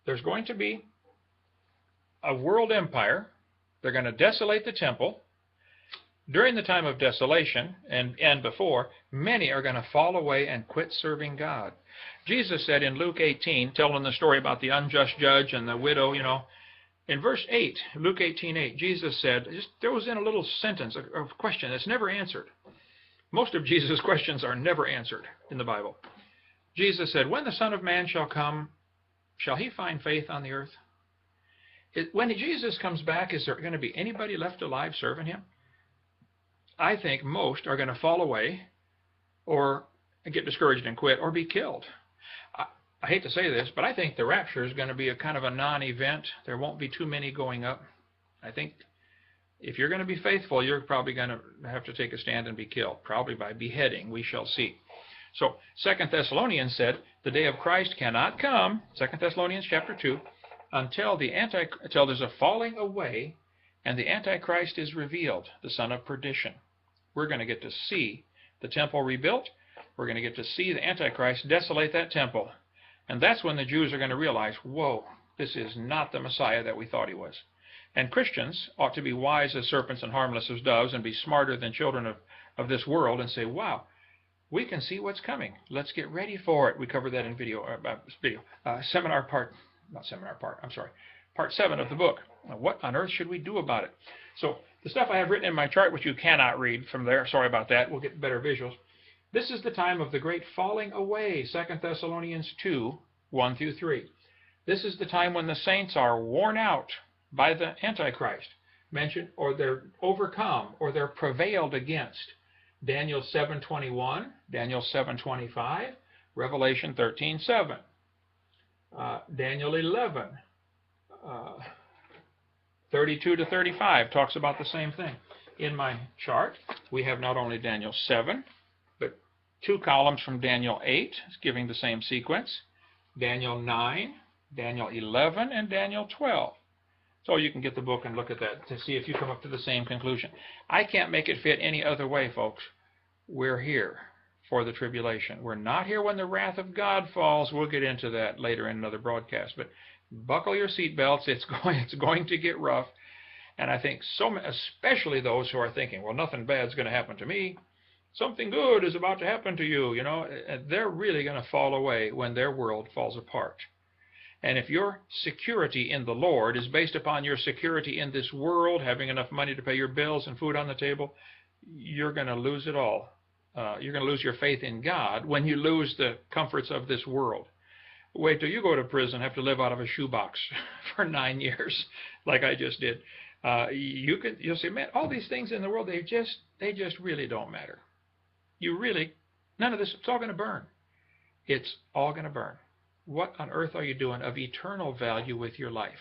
there's going to be a world empire. They're going to desolate the temple. During the time of desolation and before, many are going to fall away and quit serving God. Jesus said in Luke 18, telling the story about the unjust judge and the widow, in verse 8, Luke 18:8, Jesus said, just throws in a little sentence, a question that's never answered. Most of Jesus' questions are never answered in the Bible. Jesus said, when the Son of Man shall come, shall he find faith on the earth? When Jesus comes back, is there going to be anybody left alive serving him? I think most are going to fall away or get discouraged and quit or be killed. I hate to say this, but I think the rapture is going to be a kind of a non-event. There won't be too many going up. I think if you're going to be faithful, you're probably going to have to take a stand and be killed, probably by beheading. We shall see. So 2 Thessalonians said the day of Christ cannot come, 2 Thessalonians chapter 2, until there's a falling away and the Antichrist is revealed, the son of perdition. We're going to get to see the temple rebuilt. We're going to get to see the Antichrist desolate that temple. And that's when the Jews are going to realize, whoa, this is not the Messiah that we thought he was. And Christians ought to be wise as serpents and harmless as doves and be smarter than children of this world and say, wow, we can see what's coming. Let's get ready for it. We covered that in part 7 of the book. What on earth should we do about it? So the stuff I have written in my chart, which you cannot read from there, sorry about that, we'll get better visuals. This is the time of the great falling away, 2 Thessalonians 2, 1 through 3. This is the time when the saints are worn out by the Antichrist, mentioned, or they're overcome, or they're prevailed against. Daniel 7:21, Daniel 7:25, Revelation 13:7, Daniel 11, 32 to 35 talks about the same thing. In my chart, we have not only Daniel 7, but 2 columns from Daniel 8, giving the same sequence, Daniel 9, Daniel 11, and Daniel 12. So you can get the book and look at that to see if you come up to the same conclusion. I can't make it fit any other way, folks. We're here for the tribulation. We're not here when the wrath of God falls. We'll get into that later in another broadcast. But buckle your seatbelts. It's going to get rough. And I think especially those who are thinking, well, nothing bad's going to happen to me. Something good is about to happen to you. They're really going to fall away when their world falls apart. And if your security in the Lord is based upon your security in this world, having enough money to pay your bills and food on the table, you're going to lose it all. You're going to lose your faith in God when you lose the comforts of this world. Wait till you go to prison, have to live out of a shoebox for 9 years, like I just did. You'll say, man, all these things in the world, they just really don't matter. None of this, it's all going to burn. It's all going to burn. What on earth are you doing of eternal value with your life?